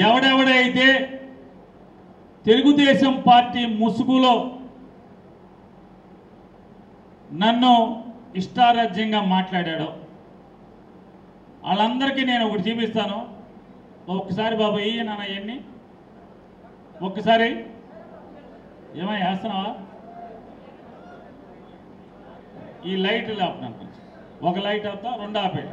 ఎవడెవడైతే Telugu Desam party ముసుగులో నన్ను ఇష్టారాజ్యంగా మాట్లాడాడో వాళ్ళందరికీ నేను ఒకటి చూపిస్తాను. ఒక్కసారి బాబు నాన్న అవన్నీ ఒక్కసారి ఏమై వేస్తున్నావా? ఈ లైట్లు ఆపుతాను, ఒక లైట్ ఆపుతా, రెండు ఆపేది.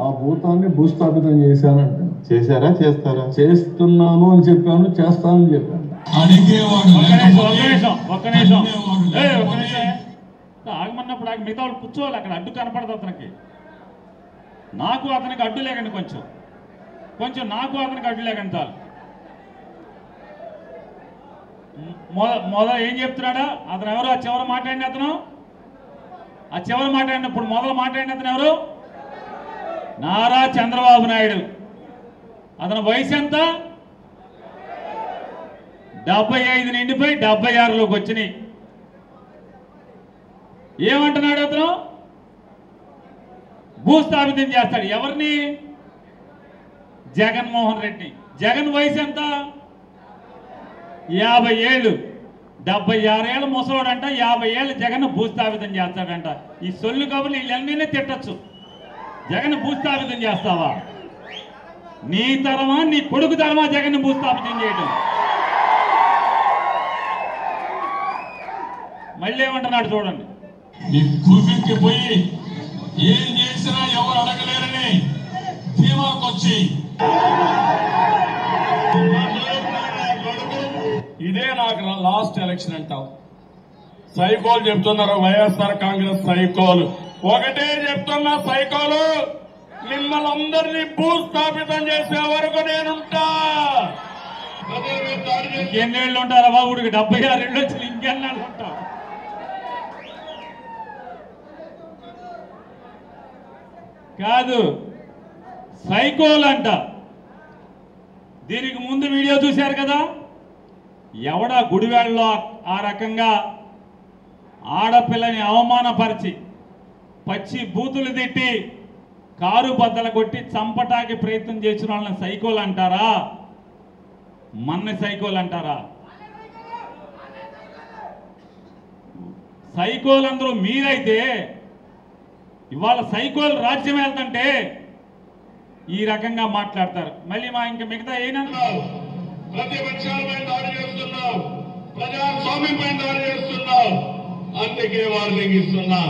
ఆ భూతాన్ని భూస్థాపితం చేశానంట. చేశారా? చేస్తారా? చేస్తున్నాను అని చెప్పాను, చేస్తానని చెప్పాను. ఒక్క నిమిషం ఆగమన్నప్పుడు మిగతా వాళ్ళు కూర్చోవాలి. అక్కడ అడ్డు కనపడదు అతనికి. నాకు అతనికి అడ్డు లేకండి, కొంచెం నాకు అతనికి అడ్డు లేకండి చాలు. మొదలు ఏం చెప్తున్నాడా అతను? ఎవరు ఆ చివరి మాట్లాడిన అతను? ఆ చివరి మాట్లాడినప్పుడు మొదలు మాట్లాడిన అతను ఎవరు? నారా చంద్రబాబు నాయుడు. అతని వయసు ఎంత? 75 నిండిపోయి 76లోకి వచ్చినాయి. ఏమంటున్నాడు అతను? భూస్థాపితం చేస్తాడు. ఎవరిని? జగన్మోహన్ రెడ్డి. జగన్ వయసు ఎంత? 50 ఏళ్ళు. 76 ఏళ్ళ ముసలోడంట 50 ఏళ్ళు జగన్ భూస్థాపితం చేస్తాడంట. ఈ సొల్లు కబుర్లు వీళ్ళన్నీ తిట్టచ్చు. జగన్ భూస్థాపితం చేస్తావా? నీ తరమా నీ కొడుకు తరమా జగన్ భూస్థాపితం చేయడం? మళ్ళీ ఏమంటున్నాడు చూడండి. పోయి ఏం చేసినా ఎవరు అడగలేరని ధీమాకొచ్చి ఇదే నాకు లాస్ట్ ఎలక్షన్ అంటావు. సైకోలు చెప్తున్నారు, వైఎస్ఆర్ కాంగ్రెస్ సైకోలు. ఒకటే చెప్తున్నా, సైకోలు మిమ్మల్ని అందరినీ భూస్థాపితం చేసే వరకు నేనుంటా. ఇంకెన్నేళ్ళు ఉంటారా బాబుడికి? 76 ఏళ్ళు వచ్చి ఇంకెన్నాళ్ళు ఉంటావు? కాదు, సైకోలు అంట. దీనికి ముందు వీడియో చూశారు కదా, ఎవడా గుడివాడలో ఆ రకంగా ఆడపిల్లని అవమానపరిచి పచ్చి బూతులు తిట్టి కారు బద్దలు కొట్టి చంపటానికి ప్రయత్నం చేసిన వాళ్ళని సైకోలు అంటారా? మన్ని సైకోలు అంటారా? సైకోలందరూ మీరైతే ఇవాళ సైకోలు రాజ్యం వెళ్తుంటే ఈ రకంగా మాట్లాడతారు. మళ్ళీ ఇంకా మిగతా ఏనా ప్రతిపక్షాలపై దాడి చేస్తున్నావు, ప్రజాస్వామ్యంపై దాడి చేస్తున్నావు. అందుకే వార్నింగ్ ఇస్తున్నా,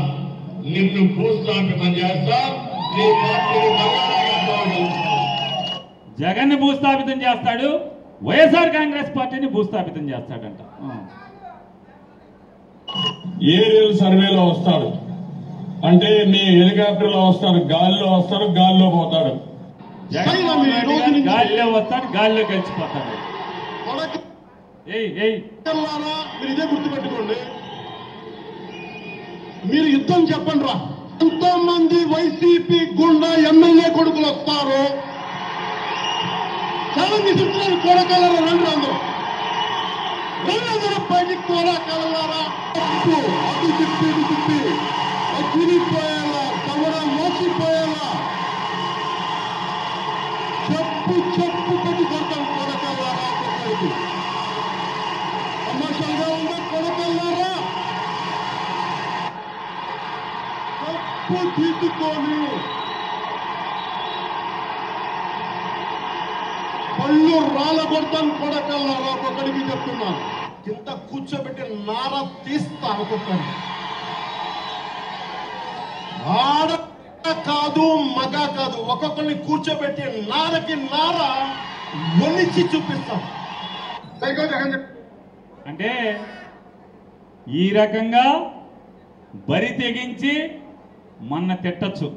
నిన్ను భూస్థాపితం చేస్తా. నీ పార్టీని జగన్ ని భూస్థాపితం చేస్తాడు, వైఎస్ఆర్ కాంగ్రెస్ పార్టీని భూస్థాపితం చేస్తాడంట. ఏరియల్ సర్వేలో వస్తాడు అంటే మీ హెలికాప్టర్లో వస్తాడు, గాలిలో వస్తాడు, గాలిలో పోతాడు. గాలిలో వస్తాడు, గాలిలో గెలిచిపోతాడు. మీరు ఇదే గుర్తుపెట్టుకోండి. మీరు యుద్ధం చెప్పండి రా. ఎంతో మంది వైసీపీ గుండా ఎమ్మెల్యే కొడుకులు వస్తారు. చాలా విచిత్రాలు కూడగలరా? రండి అందరూ బయటికి కూడగలరా? అటు తిప్పి తిప్పి తిరిగిపోయేలా, తమరా మోసిపోయేలా చెప్పు పెట్టి కొడతాం. కొడగలరా? తమాషాగా ఉందా? కొడగలరా? తప్పు తీసుకొని పళ్ళు రాళ్ళ కొడతాను. కొడగలరా? ఒక్కొక్కడికి చెప్తున్నాను. కింద కూర్చోబెట్టి నార తీస్తా. ఒక్కొక్కడిని ఆడ కాదు, మగ కాదు, ఒక్కొక్కరిని కూర్చోబెట్టి నారకి నార ఒలిచి చూపిస్తాం. అంటే ఈ రకంగా బరి తెగించి మొన్న తిట్టచ్చు,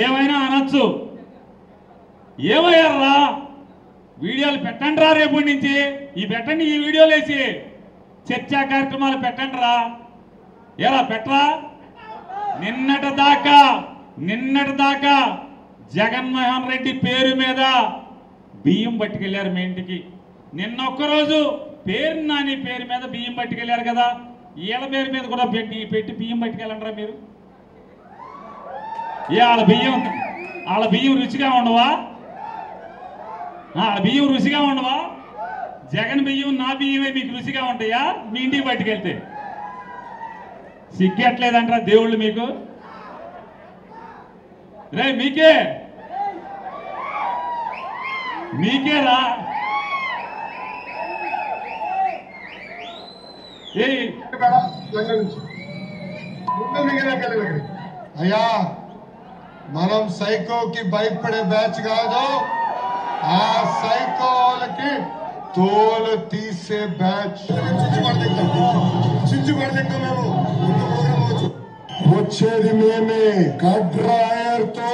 ఏమైనా అనొచ్చు. ఏమయ్యారా? వీడియోలు పెట్టండి రా, రేపటి నుంచి పెట్టండి, ఈ వీడియోలు వేసి చర్చా కార్యక్రమాలు పెట్టండి రా. ఏరా పెట్టరా? నిన్నటి దాకా జగన్మోహన్ రెడ్డి పేరు మీద బియ్యం పట్టుకెళ్లారు మీ ఇంటికి. నిన్న ఒక్కరోజు పేరు నాని పేరు మీద బియ్యం పట్టుకెళ్లారు కదా, వీళ్ళ పేరు మీద కూడా పెట్టి బియ్యం పట్టుకెళ్ళండిరా మీరు. వాళ్ళ బియ్యం రుచిగా ఉండవా? బియ్యం రుచిగా ఉండవా? జగన్ బియ్యం నా బియ్యమే మీకు రుచిగా ఉంటాయా మీ ఇంటికి పట్టుకెళ్తే? సిగ్గట్లేదంటారా దేవుళ్ళు మీకు? రే మీకేరా అయ్యా మనం సైకోకి భయపడే బ్యాచ్ కాదు, ఆ సైకోలకి తోలు తీసే బ్యాచ్. మేము వచ్చేది మేమే. గడ్రాయర్తో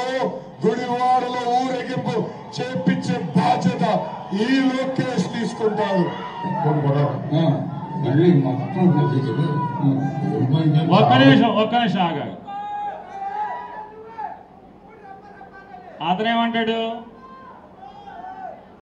గుడివాడలో ఊరేగింపు చేపించే బాధ్యత ఈ లోకేష్ తీసుకుంటారు. ఒక్క నిమిషం ఆగా. అతనేమంటాడు?